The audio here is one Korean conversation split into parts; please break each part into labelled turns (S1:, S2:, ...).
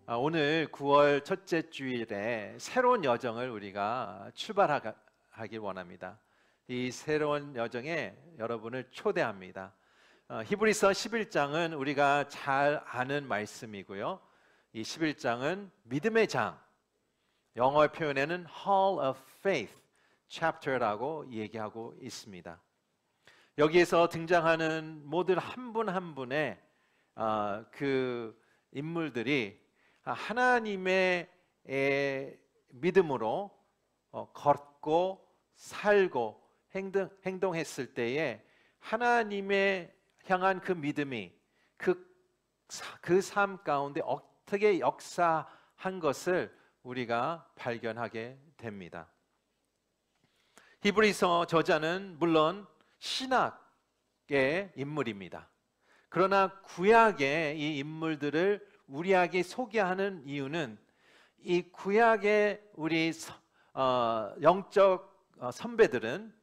S1: 오늘 9월 첫째 주일에 새로운 여정을 우리가 출발하길 원합니다. 이 새로운 여정에 여러분을 초대합니다. 히브리서 11장은 우리가 잘 아는 말씀이고요. 이 11장은 믿음의 장, 영어 표현에는 Hall of Faith Chapter라고 얘기하고 있습니다. 여기에서 등장하는 모든 한 분 한 분의 그 인물들이 하나님의 믿음으로 걷고 살고 행동했을 때에 하나님의 향한 그 믿음이 그 삶 가운데 어떻게 역사한 것을 우리가 발견하게 됩니다. 히브리서 저자는 물론 신학의 인물입니다. 그러나 구약의 이 인물들을 우리에게 소개하는 이유는 이 구약의 우리 영적 선배들은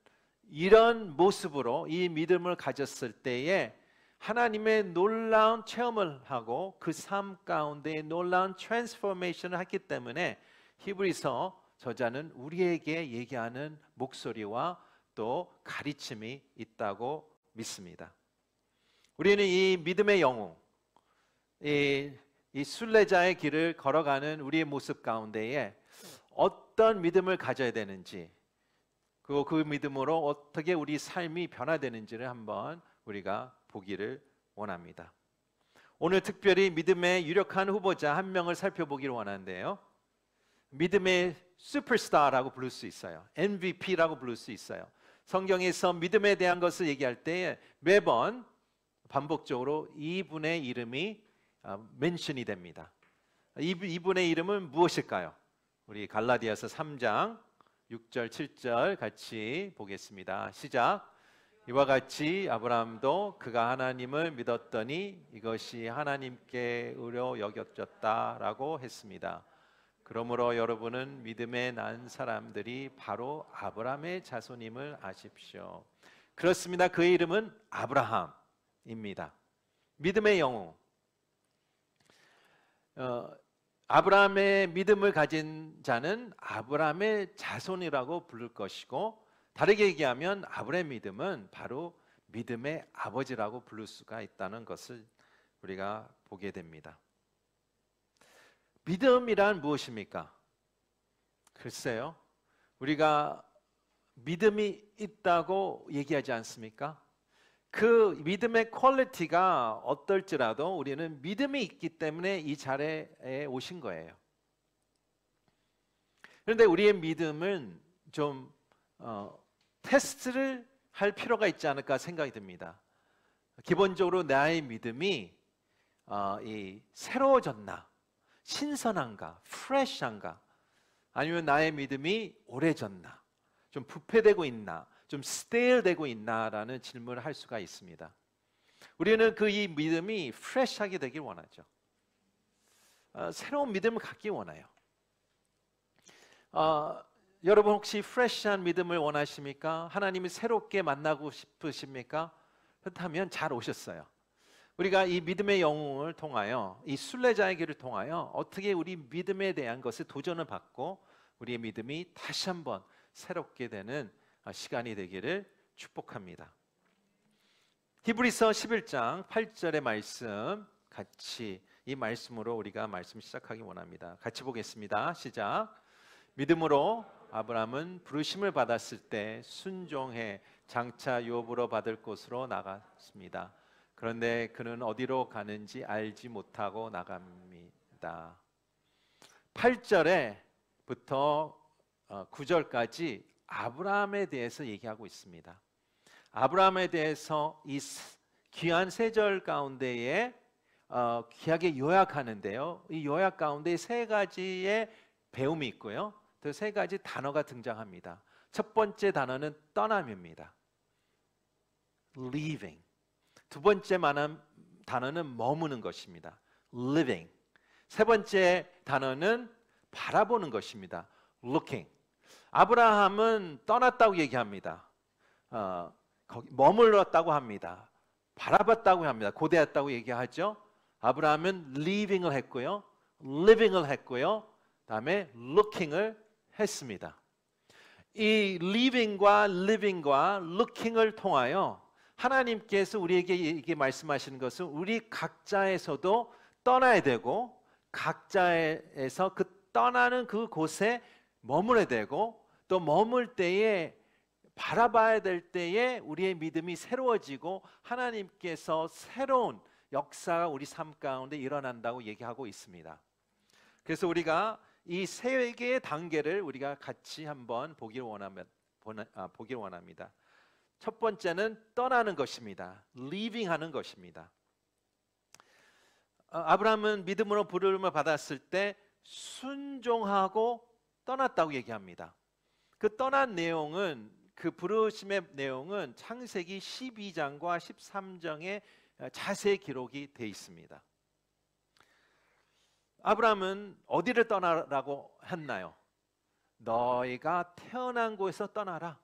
S1: 이런 모습으로 이 믿음을 가졌을 때에 하나님의 놀라운 체험을 하고 그 삶 가운데 놀라운 트랜스포메이션을 했기 때문에 히브리서 저자는 우리에게 얘기하는 목소리와 또 가르침이 있다고 믿습니다. 우리는 이 믿음의 영웅, 이 순례자의 길을 걸어가는 우리의 모습 가운데에 어떤 믿음을 가져야 되는지, 그 믿음으로 어떻게 우리 삶이 변화되는지를 한번 우리가 보기를 원합니다. 오늘 특별히 믿음의 유력한 후보자 한 명을 살펴보기를 원하는데요. 믿음의 슈퍼스타라고 부를 수 있어요. MVP라고 부를 수 있어요. 성경에서 믿음에 대한 것을 얘기할 때 매번 반복적으로 이분의 이름이 멘션이 됩니다. 이분의 이름은 무엇일까요? 우리 갈라디아서 3장 6절 7절 같이 보겠습니다. 시작. 이와 같이 아브라함도 그가 하나님을 믿었더니 이것이 하나님께 의로 여겨졌다라고 했습니다. 그러므로 여러분은 믿음에 난 사람들이 바로 아브라함의 자손임을 아십시오. 그렇습니다. 그의 이름은 아브라함입니다. 믿음의 영웅. 아브라함의 믿음을 가진 자는 아브라함의 자손이라고 부를 것이고, 다르게 얘기하면 아브라함의 믿음은 바로 믿음의 아버지라고 부를 수가 있다는 것을 우리가 보게 됩니다. 믿음이란 무엇입니까? 글쎄요, 우리가 믿음이 있다고 얘기하지 않습니까? 그 믿음의 퀄리티가 어떨지라도 우리는 믿음이 있기 때문에 이 자리에 오신 거예요. 그런데 우리의 믿음은 좀 테스트를 할 필요가 있지 않을까 생각이 듭니다. 기본적으로 나의 믿음이 새로워졌나, 신선한가, 프레시한가, 아니면 나의 믿음이 오래졌나, 좀 부패되고 있나, 좀 스테일되고 있나라는 질문을 할 수가 있습니다. 우리는 이 믿음이 프레시하게 되길 원하죠. 새로운 믿음을 갖기 원해요. 여러분 혹시 프레시한 믿음을 원하십니까? 하나님을 새롭게 만나고 싶으십니까? 그렇다면 잘 오셨어요. 우리가 이 믿음의 영웅을 통하여, 이 순례자의 길을 통하여 어떻게 우리 믿음에 대한 것을 도전을 받고 우리의 믿음이 다시 한번 새롭게 되는 시간이 되기를 축복합니다. 히브리서 11장 8절의 말씀 같이, 이 말씀으로 우리가 말씀 시작하기 원합니다. 같이 보겠습니다. 시작. 믿음으로 아브라함은 부르심을 받았을 때 순종해 장차 유업으로 받을 곳으로 나갔습니다. 그런데 그는 어디로 가는지 알지 못하고 나갑니다. 8절에부터 9절까지 아브라함에 대해서 얘기하고 있습니다. 아브라함에 대해서 이 귀한 세 절 가운데에 귀하게 요약하는데요. 이 요약 가운데 세 가지의 배움이 있고요. 또 세 가지 단어가 등장합니다. 첫 번째 단어는 떠남입니다. leaving. 두 번째 단어는 머무는 것입니다. living. 세 번째 단어는 바라보는 것입니다. looking. 아브라함은 떠났다고 얘기합니다. 거기 머물렀다고 합니다. 바라봤다고 합니다. 고대했다고 얘기하죠. 아브라함은 living을 했고요. living을 했고요. 다음에 looking을 했습니다. 이 living과 looking을 통하여 하나님께서 우리에게 이게 말씀하시는 것은 우리 각자에서도 떠나야 되고 각자에서 그 떠나는 그곳에 머물러야 되고 또 머물 때에 바라봐야 될 때에 우리의 믿음이 새로워지고 하나님께서 새로운 역사가 우리 삶 가운데 일어난다고 얘기하고 있습니다. 그래서 우리가 이 세 개의 단계를 우리가 같이 한번 보기를 원합니다. 첫 번째는 떠나는 것입니다. leaving 하는 것입니다. 아브라함은 믿음으로 부름을 받았을 때 순종하고 떠났다고 얘기합니다. 그 떠난 내용은 그 부르심의 내용은 창세기 12장과 13장에 자세히 기록이 되어 있습니다. 아브라함은 어디를 떠나라고 했나요? 너희가 태어난 곳에서 떠나라.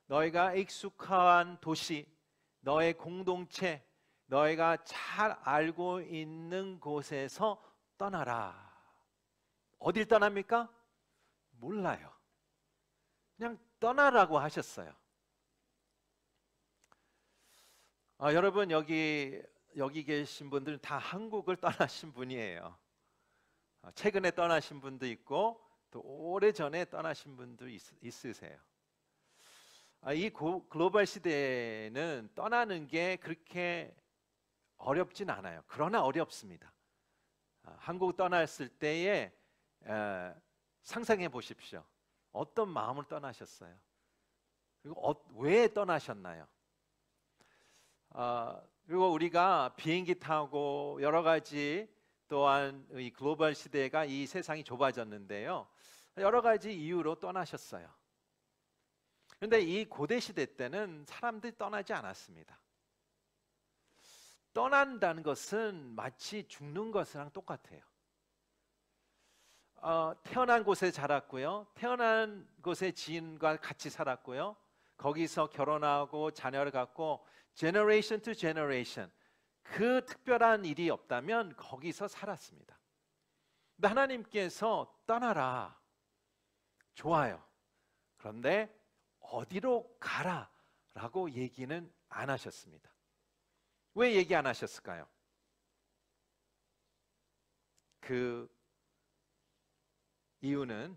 S1: 너희가 익숙한 도시, 너의 공동체, 너희가 잘 알고 있는 곳에서 떠나라. 어딜 떠납니까? 몰라요. 그냥 떠나라고 하셨어요. 여러분 여기 계신 분들은 다 한국을 떠나신 분이에요. 최근에 떠나신 분도 있고 또 오래전에 떠나신 분도 있으세요. 이 글로벌 시대에는 떠나는 게 그렇게 어렵진 않아요. 그러나 어렵습니다. 한국 떠났을 때에 상상해 보십시오. 어떤 마음을 떠나셨어요? 그리고 왜 떠나셨나요? 그리고 우리가 비행기 타고 여러 가지 또한 이 글로벌 시대가 이 세상이 좁아졌는데요. 여러 가지 이유로 떠나셨어요. 그런데 이 고대 시대 때는 사람들이 떠나지 않았습니다. 떠난다는 것은 마치 죽는 것이랑 똑같아요. 태어난 곳에 자랐고요. 태어난 곳의 지인과 같이 살았고요. 거기서 결혼하고 자녀를 갖고 generation to generation 그 특별한 일이 없다면 거기서 살았습니다. 근데 하나님께서 떠나라. 좋아요. 그런데 어디로 가라 라고 얘기는 안 하셨습니다. 왜 얘기 안 하셨을까요? 그 이유는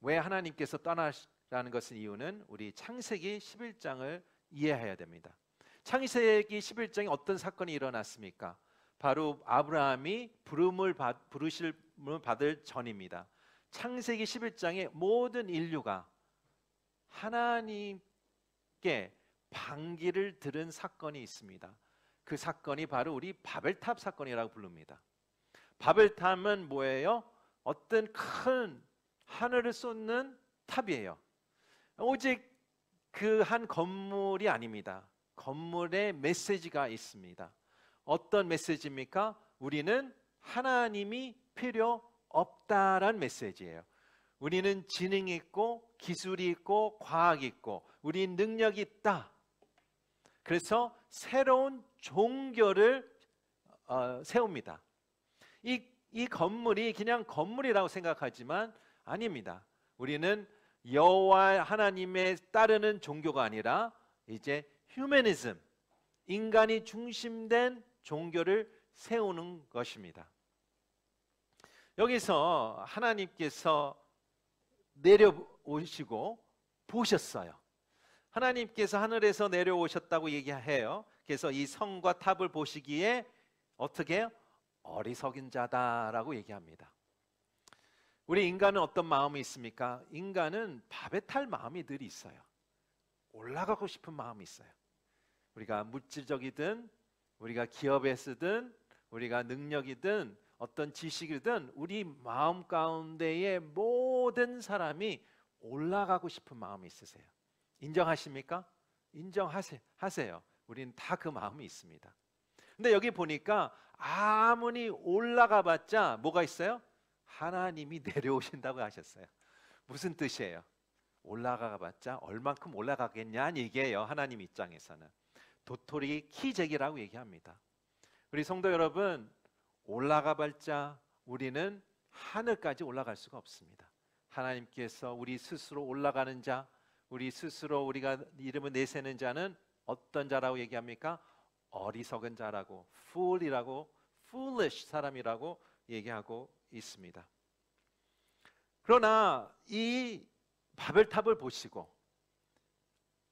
S1: 왜 하나님께서 떠나라는 것은 이유는 우리 창세기 11장을 이해해야 됩니다. 창세기 11장에 어떤 사건이 일어났습니까? 바로 아브라함이 부름을 받을 전입니다. 창세기 11장에 모든 인류가 하나님께 반기를 들은 사건이 있습니다. 그 사건이 바로 우리 바벨탑 사건이라고 부릅니다. 바벨탑은 뭐예요? 어떤 큰 하늘을 쏟는 탑이에요. 오직 그 한 건물이 아닙니다. 건물에 메시지가 있습니다. 어떤 메시지입니까? 우리는 하나님이 필요 없다란 메시지예요. 우리는 지능이 있고 기술이 있고 과학이 있고 우리 능력이 있다. 그래서 새로운 종교를 세웁니다. 이 건물이 그냥 건물이라고 생각하지만 아닙니다. 우리는 여호와 하나님에 따르는 종교가 아니라 이제 휴머니즘, 인간이 중심된 종교를 세우는 것입니다. 여기서 하나님께서 내려오시고 보셨어요. 하나님께서 하늘에서 내려오셨다고 얘기해요. 그래서 이 성과 탑을 보시기에 어떻게 해요? 어리석은 자다라고 얘기합니다. 우리 인간은 어떤 마음이 있습니까? 인간은 밥에 탈 마음이 늘 있어요. 올라가고 싶은 마음이 있어요. 우리가 물질적이든 우리가 기업에 쓰든 우리가 능력이든 어떤 지식이든 우리 마음 가운데에 모든 사람이 올라가고 싶은 마음이 있으세요. 인정하십니까? 인정하세요. 우리는 다 그 마음이 있습니다. 근데 여기 보니까 아무리 올라가 봤자 뭐가 있어요? 하나님이 내려오신다고 하셨어요. 무슨 뜻이에요? 올라가 봤자 얼만큼 올라가겠냐는 얘기예요. 하나님 입장에서는. 도토리 키재기라고 얘기합니다. 우리 성도 여러분, 올라가 봤자 우리는 하늘까지 올라갈 수가 없습니다. 하나님께서 우리 스스로 올라가는 자, 우리 스스로 우리가 이름을 내세는 자는 어떤 자라고 얘기합니까? 어리석은 자라고, fool이라고, foolish 사람이라고 얘기하고 있습니다. 그러나 이 바벨탑을 보시고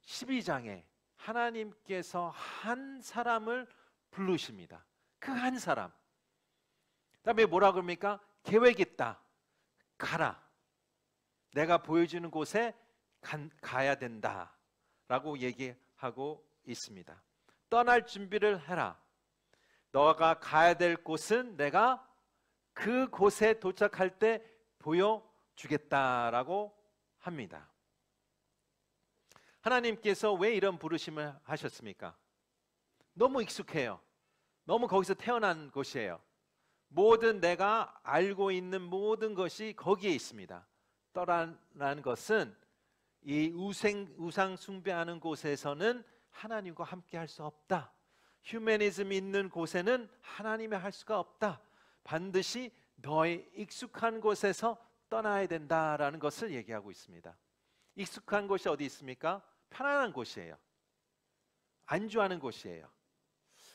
S1: 12장에 하나님께서 한 사람을 부르십니다. 그 한 사람. 그다음에 뭐라 그럽니까? 계획 있다. 가라. 내가 보여주는 곳에 가야 된다 라고 얘기하고 있습니다. 떠날 준비를 해라. 너가 가야 될 곳은 내가 그 곳에 도착할 때 보여주겠다라고 합니다. 하나님께서 왜 이런 부르심을 하셨습니까? 너무 익숙해요. 너무 거기서 태어난 곳이에요. 모든 내가 알고 있는 모든 것이 거기에 있습니다. 떠나는 것은 이 우상 숭배하는 곳에서는 하나님과 함께 할 수 없다. 휴머니즘 있는 곳에는 하나님이 할 수가 없다. 반드시 너의 익숙한 곳에서 떠나야 된다라는 것을 얘기하고 있습니다. 익숙한 곳이 어디 있습니까? 편안한 곳이에요. 안주하는 곳이에요.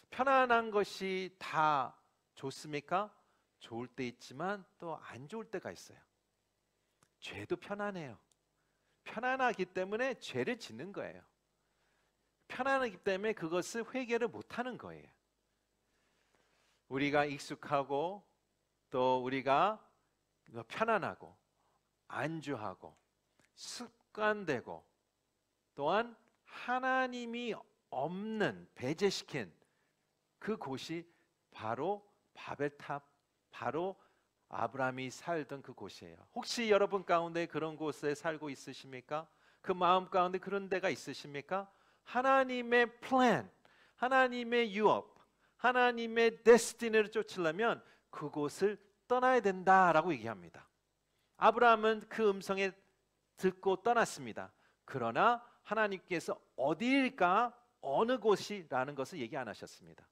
S1: 편안한 것이 다 좋습니까? 좋을 때 있지만 또 안 좋을 때가 있어요. 죄도 편안해요. 편안하기 때문에 죄를 짓는 거예요. 편안하기 때문에 그것을 회개를 못하는 거예요. 우리가 익숙하고 또 우리가 편안하고 안주하고 습관되고 또한 하나님이 없는 배제시킨 그 곳이 바로 바벨탑, 바로 아브라함이 살던 그 곳이에요. 혹시 여러분 가운데 그런 곳에 살고 있으십니까? 그 마음 가운데 그런 데가 있으십니까? 하나님의 플랜, 하나님의 유업, 하나님의 데스티니를 쫓으려면 그곳을 떠나야 된다라고 얘기합니다. 아브라함은 그 음성에 듣고 떠났습니다. 그러나 하나님께서 어디일까, 어느 곳이라는 것을 얘기 안 하셨습니다.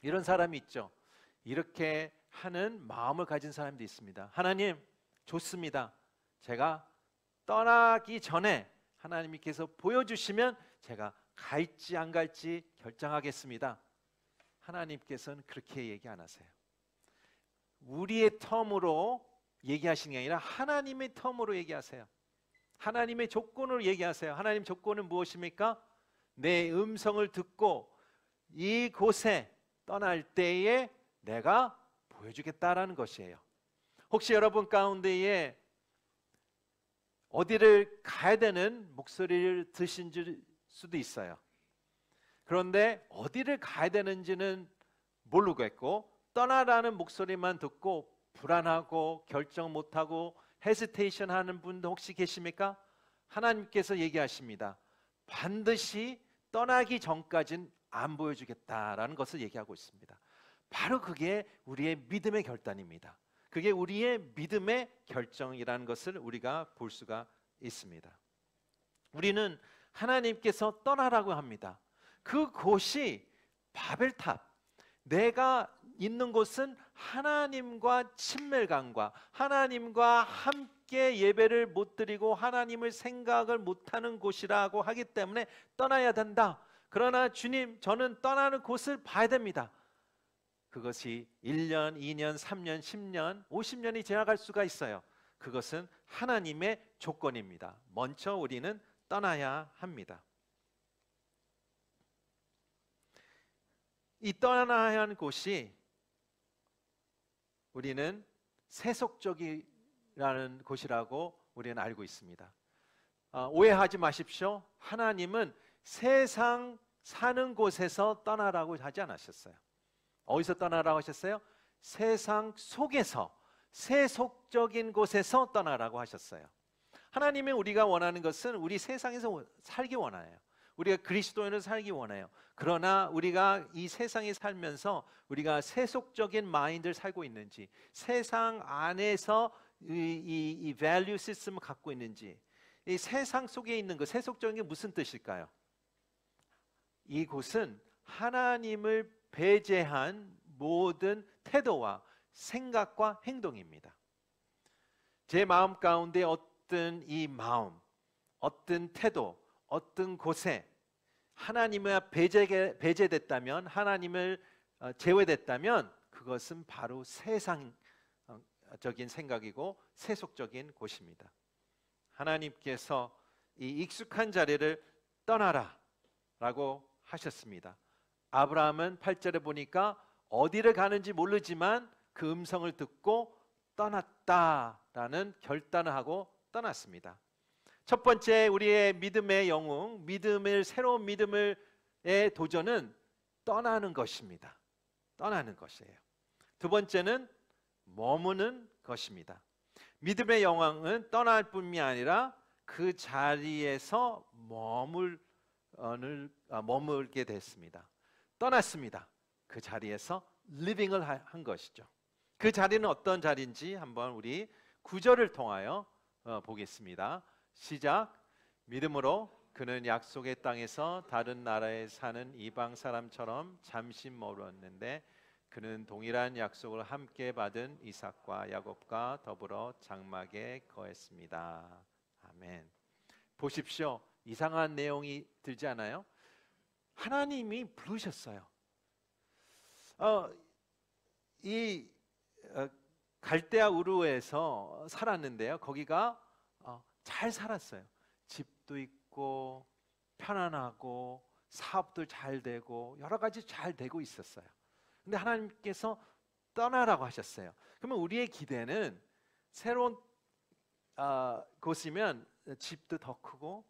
S1: 이런 사람이 있죠. 이렇게 하는 마음을 가진 사람도 있습니다. 하나님, 좋습니다. 제가 떠나기 전에 하나님께서 보여주시면 제가 갈지 안 갈지 결정하겠습니다. 하나님께서는 그렇게 얘기 안 하세요. 우리의 텀으로 얘기하시는 게 아니라 하나님의 텀으로 얘기하세요. 하나님의 조건으로 얘기하세요. 하나님 조건은 무엇입니까? 내 음성을 듣고 이곳에 떠날 때에 내가 보여주겠다라는 것이에요. 혹시 여러분 가운데에 어디를 가야 되는 목소리를 들으신 수도 있어요. 그런데 어디를 가야 되는지는 모르겠고 떠나라는 목소리만 듣고 불안하고 결정 못하고 헤지테이션 하는 분도 혹시 계십니까? 하나님께서 얘기하십니다. 반드시 떠나기 전까지는 안 보여주겠다라는 것을 얘기하고 있습니다. 바로 그게 우리의 믿음의 결단입니다. 그게 우리의 믿음의 결정이라는 것을 우리가 볼 수가 있습니다. 우리는 하나님께서 떠나라고 합니다. 그곳이 바벨탑, 내가 있는 곳은 하나님과 친밀감과 하나님과 함께 예배를 못 드리고 하나님을 생각을 못하는 곳이라고 하기 때문에 떠나야 된다. 그러나 주님, 저는 떠나는 곳을 봐야 됩니다. 그것이 1년, 2년, 3년, 10년, 50년이 지나갈 수가 있어요. 그것은 하나님의 조건입니다. 먼저 우리는 떠나야 합니다. 이 떠나야 하는 곳이 우리는 세속적이라는 곳이라고 우리는 알고 있습니다. 오해하지 마십시오. 하나님은 세상 사는 곳에서 떠나라고 하지 않으셨어요. 어디서 떠나라고 하셨어요? 세상 속에서 세속적인 곳에서 떠나라고 하셨어요. 하나님이 우리가 원하는 것은 우리 세상에서 살기 원해요. 우리가 그리스도인으로 살기 원해요. 그러나 우리가 이 세상에 살면서 우리가 세속적인 마인드를 살고 있는지, 세상 안에서 이 value 시스템을 갖고 있는지, 이 세상 속에 있는 것, 세속적인 게 무슨 뜻일까요? 이곳은 하나님을 배제한 모든 태도와 생각과 행동입니다. 제 마음 가운데 어떤 이 마음, 어떤 태도, 어떤 곳에 하나님을 배제됐다면, 하나님을 제외됐다면 그것은 바로 세상적인 생각이고 세속적인 곳입니다. 하나님께서 이 익숙한 자리를 떠나라 라고 하셨습니다. 아브라함은 8절에 보니까 어디를 가는지 모르지만 그 음성을 듣고 떠났다라는 결단을 하고 떠났습니다. 첫 번째, 우리의 믿음의 영웅, 새로운 믿음의 도전은 떠나는 것입니다. 떠나는 것이에요. 두 번째는 머무는 것입니다. 믿음의 영웅은 떠날 뿐이 아니라 그 자리에서 머물게 됐습니다. 떠났습니다. 그 자리에서 리빙을 한 것이죠. 그 자리는 어떤 자리인지 한번 우리 9절을 통하여 보겠습니다. 시작. 믿음으로 그는 약속의 땅에서 다른 나라에 사는 이방 사람처럼 잠시 머물렀는데 그는 동일한 약속을 함께 받은 이삭과 야곱과 더불어 장막에 거했습니다. 아멘. 보십시오. 이상한 내용이 들지 않아요? 하나님이 부르셨어요. 갈대아 우르에서 살았는데요. 거기가 잘 살았어요. 집도 있고 편안하고 사업도 잘 되고 여러 가지 잘 되고 있었어요. 근데 하나님께서 떠나라고 하셨어요. 그러면 우리의 기대는 새로운 곳이면 집도 더 크고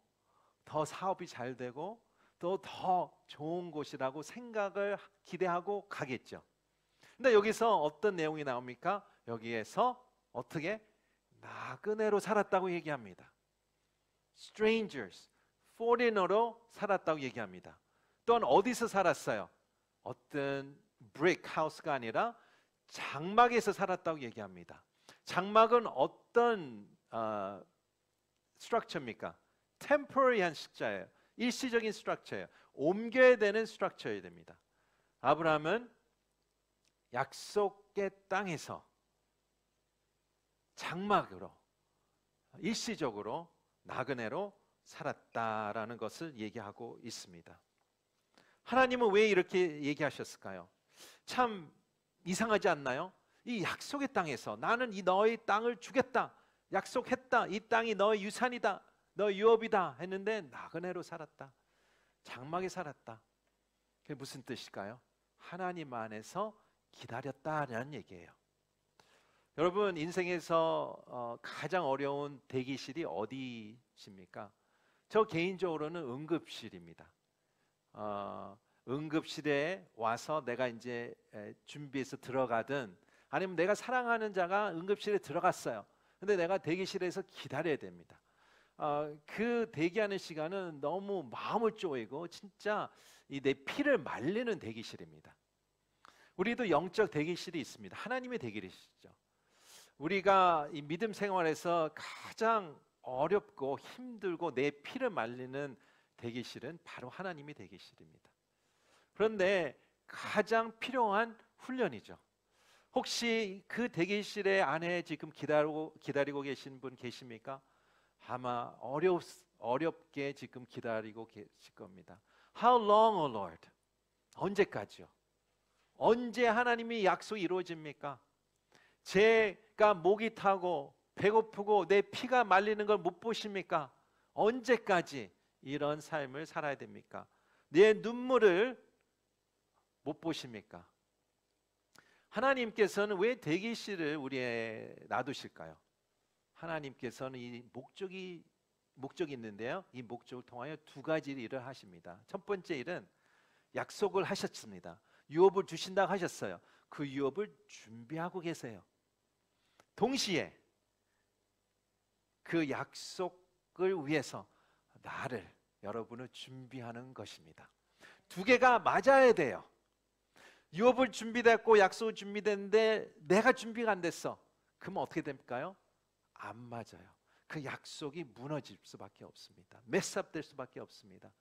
S1: 더 사업이 잘 되고 또 더 좋은 곳이라고 생각을 기대하고 가겠죠. 근데 여기서 어떤 내용이 나옵니까? 여기에서 어떻게 나그네로 살았다고 얘기합니다. strangers, foreigner로 살았다고 얘기합니다. 또한 어디서 살았어요? 어떤 brick house가 아니라 장막에서 살았다고 얘기합니다. 장막은 어떤 structure입니까? temporary한 숫자예요. 일시적인 structure예요. 옮겨야 되는 structure여야 됩니다. 아브라함은 약속의 땅에서 장막으로 일시적으로 나그네로 살았다라는 것을 얘기하고 있습니다. 하나님은 왜 이렇게 얘기하셨을까요? 참 이상하지 않나요? 이 약속의 땅에서 나는 이 너의 땅을 주겠다, 약속했다, 이 땅이 너의 유산이다, 너의 유업이다 했는데 나그네로 살았다, 장막에 살았다. 그게 무슨 뜻일까요? 하나님 안에서 기다렸다는 얘기예요. 여러분, 인생에서 가장 어려운 대기실이 어디십니까? 저 개인적으로는 응급실입니다. 응급실에 와서 내가 이제 준비해서 들어가든 아니면 내가 사랑하는 자가 응급실에 들어갔어요. 근데 내가 대기실에서 기다려야 됩니다. 그 대기하는 시간은 너무 마음을 쪼이고 진짜 내 피를 말리는 대기실입니다. 우리도 영적 대기실이 있습니다. 하나님의 대기실이죠. 우리가 이 믿음 생활에서 가장 어렵고 힘들고 내 피를 말리는 대기실은 바로 하나님의 대기실입니다. 그런데 가장 필요한 훈련이죠. 혹시 그 대기실의 안에 지금 기다리고 계신 분 계십니까? 아마 어렵게 지금 기다리고 계실 겁니다. How long, O Lord? 언제까지요? 언제 하나님이 약속이 이루어집니까? 제가 목이 타고 배고프고 내 피가 말리는 걸 못 보십니까? 언제까지 이런 삶을 살아야 됩니까? 내 눈물을 못 보십니까? 하나님께서는 왜 대기실을 우리에 놔두실까요? 하나님께서는 이 목적이 있는데요. 이 목적을 통하여 두 가지 일을 하십니다. 첫 번째 일은 약속을 하셨습니다. 유업을 주신다고 하셨어요. 그 유업을 준비하고 계세요. 동시에 그 약속을 위해서 여러분을 준비하는 것입니다. 두 개가 맞아야 돼요. 유업을 준비됐고 약속을 준비됐는데 내가 준비가 안 됐어. 그러면 어떻게 될까요? 안 맞아요. 그 약속이 무너질 수밖에 없습니다. 메스업될 수밖에 없습니다.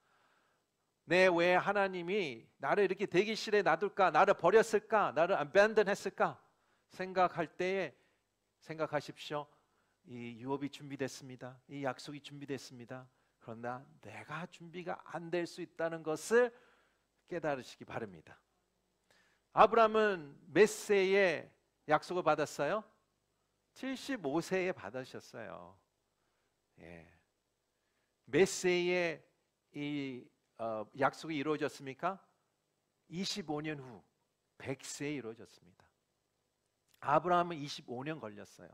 S1: 왜 하나님이 나를 이렇게 대기실에 놔둘까? 나를 버렸을까? 나를 abandon 했을까? 생각할 때에 생각하십시오. 이 유업이 준비됐습니다. 이 약속이 준비됐습니다. 그러나 내가 준비가 안 될 수 있다는 것을 깨달으시기 바랍니다. 아브라함은 몇 세에 약속을 받았어요? 75세에 받으셨어요. 예. 몇 세에 이 약속이 이루어졌습니까? 25년 후 100세에 이루어졌습니다. 아브라함은 25년 걸렸어요.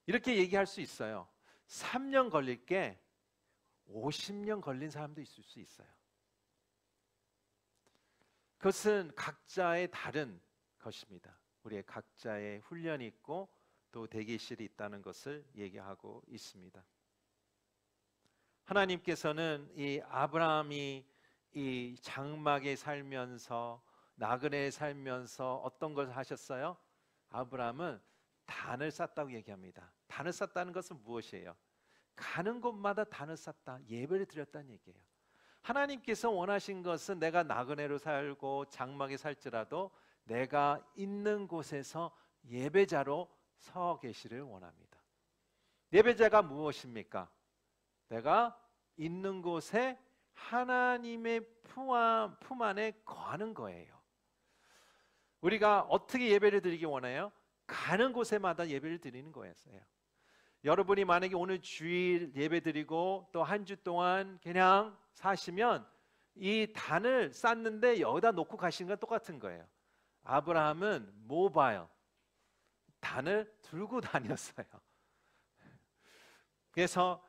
S1: 이렇게 얘기할 수 있어요. 3년 걸릴 게 50년 걸린 사람도 있을 수 있어요. 그것은 각자의 다른 것입니다. 우리의 각자의 훈련이 있고 또 대기실이 있다는 것을 얘기하고 있습니다. 하나님께서는 이 아브라함이 이 장막에 살면서 나그네에 살면서 어떤 것을 하셨어요? 아브라함은 단을 쌓았다고 얘기합니다. 단을 쌓았다는 것은 무엇이에요? 가는 곳마다 단을 쌓다, 예배를 드렸다는 얘기예요. 하나님께서 원하신 것은 내가 나그네로 살고 장막에 살지라도 내가 있는 곳에서 예배자로 서 계시를 원합니다. 예배자가 무엇입니까? 내가 있는 곳에 하나님의 품 안에 거하는 거예요. 우리가 어떻게 예배를 드리기 원해요? 가는 곳에마다 예배를 드리는 거였어요. 여러분이 만약에 오늘 주일 예배 드리고 또 한 주 동안 그냥 사시면 이 단을 쌓는데 여기다 놓고 가시는 건 똑같은 거예요. 아브라함은 모바일 단을 들고 다녔어요. 그래서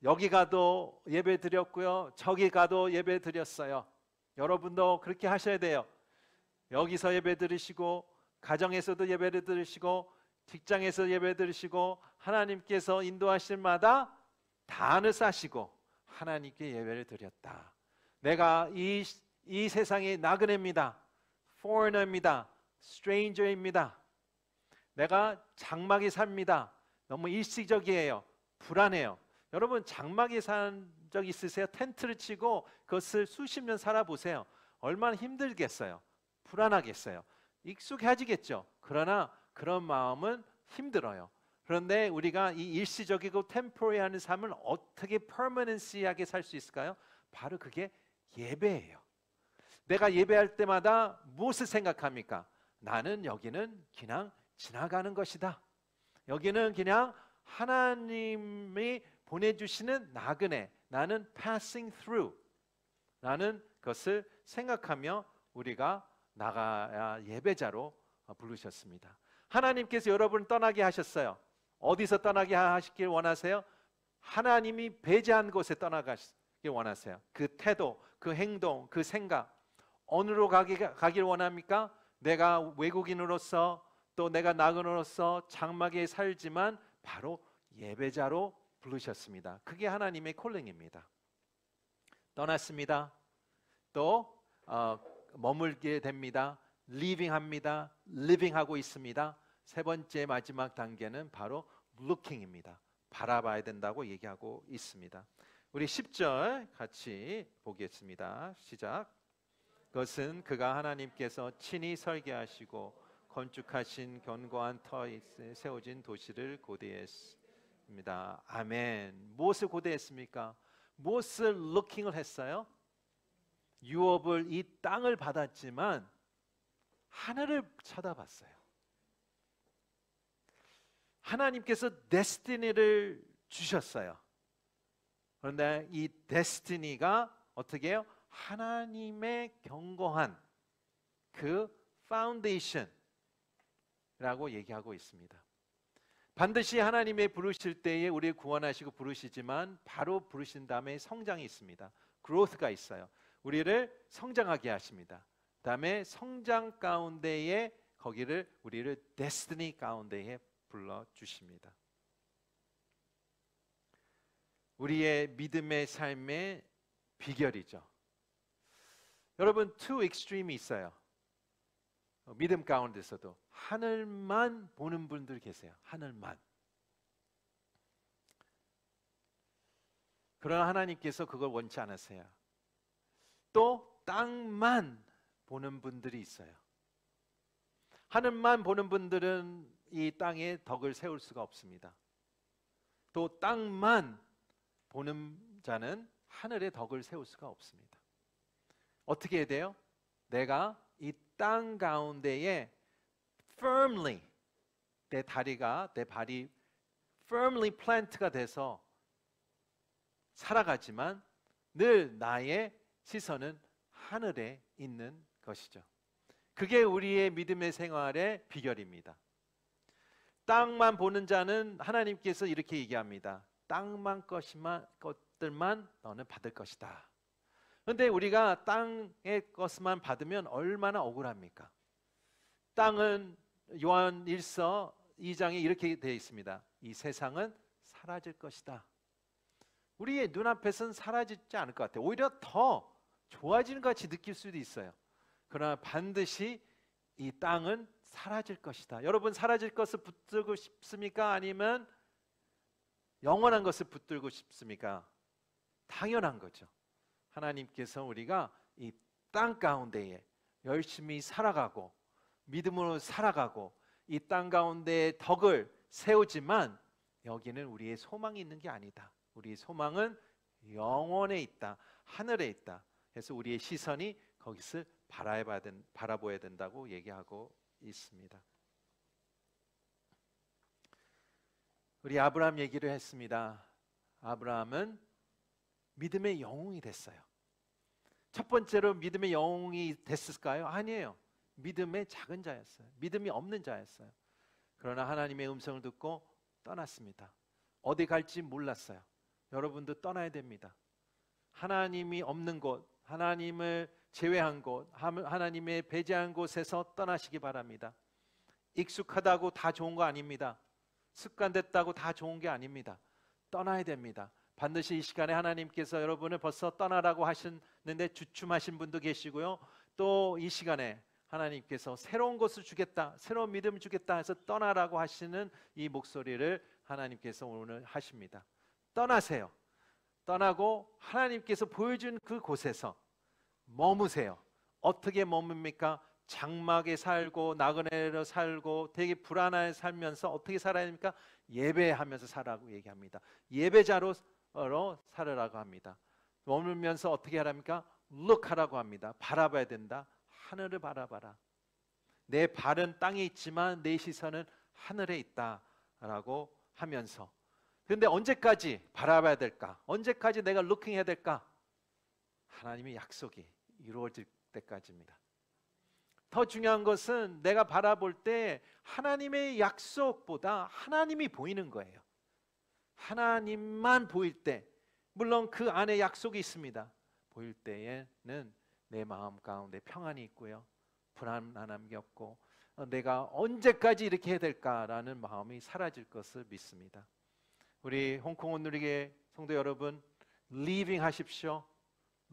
S1: 여기 가도 예배 드렸고요, 저기 가도 예배 드렸어요. 여러분도 그렇게 하셔야 돼요. 여기서 예배 드리시고 가정에서도 예배를 드리시고 직장에서 예배 드리시고 하나님께서 인도하실 마다 단을 쌓으시고 하나님께 예배를 드렸다. 내가 이 세상의 나그네입니다. foreigner입니다. stranger입니다. 내가 장막에 삽니다. 너무 일시적이에요. 불안해요. 여러분 장막에 산 적 있으세요? 텐트를 치고 그것을 수십 년 살아보세요. 얼마나 힘들겠어요. 불안하겠어요. 익숙해지겠죠. 그러나 그런 마음은 힘들어요. 그런데 우리가 이 일시적이고 템포리하는 삶을 어떻게 퍼머넌시하게 살 수 있을까요? 바로 그게 예배예요. 내가 예배할 때마다 무엇을 생각합니까? 나는 여기는 그냥 지나가는 것이다. 여기는 그냥 하나님이 보내주시는 나그네, 나는 passing through 라는 것을 생각하며 우리가 나가야 예배자로 부르셨습니다. 하나님께서 여러분을 떠나게 하셨어요. 어디서 떠나게 하시길 원하세요? 하나님이 배제한 곳에 떠나가길 원하세요. 그 태도, 그 행동, 그 생각 어느로 가길 원합니까? 내가 외국인으로서 또 내가 나그네로서 장막에 살지만 바로 예배자로 부르셨습니다. 그게 하나님의 콜링입니다. 떠났습니다. 또 머물게 됩니다. living합니다. living하고 있습니다. 세 번째 마지막 단계는 바로 looking입니다. 바라봐야 된다고 얘기하고 있습니다. 우리 10절 같이 보겠습니다. 시작. 그것은 그가 하나님께서 친히 설계하시고 건축하신 견고한 터에 세워진 도시를 고대했습니다. 아멘. 무엇을 고대했습니까? 무엇을 looking을 했어요? 유업을 이 땅을 받았지만 하늘을 쳐다봤어요. 하나님께서 데스티니를 주셨어요. 그런데 이 데스티니가 어떻게 해요? 하나님의 견고한 그 파운데이션이라고 얘기하고 있습니다. 반드시 하나님의 부르실 때에 우리를 구원하시고 부르시지만 바로 부르신 다음에 성장이 있습니다. growth가 있어요. 우리를 성장하게 하십니다. 다음에 성장 가운데에 거기를 우리를 데스티니 가운데에 불러주십니다. 우리의 믿음의 삶의 비결이죠. 여러분 two extreme이 있어요. 믿음 가운데서도 하늘만 보는 분들 계세요. 하늘만. 그러나 하나님께서 그걸 원치 않으세요. 또 땅만 보는 분들이 있어요. 하늘만 보는 분들은 이 땅에 덕을 세울 수가 없습니다. 또 땅만 보는 자는 하늘에 덕을 세울 수가 없습니다. 어떻게 해야 돼요? 내가 이 땅 가운데에 firmly, 내 발이 firmly plant가 돼서 살아가지만 늘 나의 시선은 하늘에 있는 것이죠. 그게 우리의 믿음의 생활의 비결입니다. 땅만 보는 자는 하나님께서 이렇게 얘기합니다. 땅만 것들만 너는 받을 것이다. 그런데 우리가 땅의 것만 받으면 얼마나 억울합니까? 땅은 요한 1서 2장에 이렇게 되어 있습니다. 이 세상은 사라질 것이다. 우리의 눈앞에서는 사라지지 않을 것 같아요. 오히려 더 좋아지는 것 같이 느낄 수도 있어요. 그러나 반드시 이 땅은 사라질 것이다. 여러분, 사라질 것을 붙들고 싶습니까? 아니면 영원한 것을 붙들고 싶습니까? 당연한 거죠. 하나님께서 우리가 이 땅 가운데에 열심히 살아가고 믿음으로 살아가고 이 땅 가운데에 덕을 세우지만 여기는 우리의 소망이 있는 게 아니다. 우리의 소망은 영원에 있다. 하늘에 있다. 그래서 우리의 시선이 거기서 바라봐야 된다고 얘기하고 있습니다. 우리 아브라함 얘기를 했습니다. 아브라함은 믿음의 영웅이 됐어요. 첫 번째로 믿음의 영웅이 됐을까요? 아니에요. 믿음의 작은 자였어요. 믿음이 없는 자였어요. 그러나 하나님의 음성을 듣고 떠났습니다. 어디 갈지 몰랐어요. 여러분도 떠나야 됩니다. 하나님이 없는 곳, 하나님을 제외한 곳, 하나님의 배제한 곳에서 떠나시기 바랍니다. 익숙하다고 다 좋은 거 아닙니다. 습관됐다고 다 좋은 게 아닙니다. 떠나야 됩니다. 반드시 이 시간에 하나님께서 여러분을 벌써 떠나라고 하셨는데 주춤하신 분도 계시고요. 또 이 시간에 하나님께서 새로운 것을 주겠다, 새로운 믿음을 주겠다 해서 떠나라고 하시는 이 목소리를 하나님께서 오늘 하십니다. 떠나세요. 떠나고 하나님께서 보여준 그 곳에서 머무세요. 어떻게 머뭅니까? 장막에 살고 나그네로 살고 되게 불안하게 살면서 어떻게 살아야 됩니까? 예배하면서 살라고 얘기합니다. 예배자로 살으라고 합니다. 머물면서 어떻게 하랍니까? look하라고 합니다. 바라봐야 된다. 하늘을 바라봐라. 내 발은 땅에 있지만 내 시선은 하늘에 있다라고 하면서, 그런데 언제까지 바라봐야 될까? 언제까지 내가 looking 해야 될까? 하나님의 약속이 이루어질 때까지입니다. 더 중요한 것은 내가 바라볼 때 하나님의 약속보다 하나님이 보이는 거예요. 하나님만 보일 때, 물론 그 안에 약속이 있습니다. 보일 때에는 내 마음 가운데 평안이 있고요, 불안함이 없고 내가 언제까지 이렇게 해야 될까라는 마음이 사라질 것을 믿습니다. 우리 홍콩 온누리교회 성도 여러분, living 하십시오,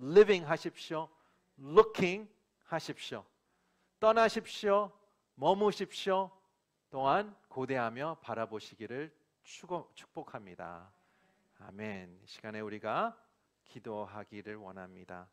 S1: living 하십시오, looking 하십시오. 떠나십시오, 머무십시오. 또한 고대하며 바라보시기를 축복합니다. 아멘. 이 시간에 우리가 기도하기를 원합니다.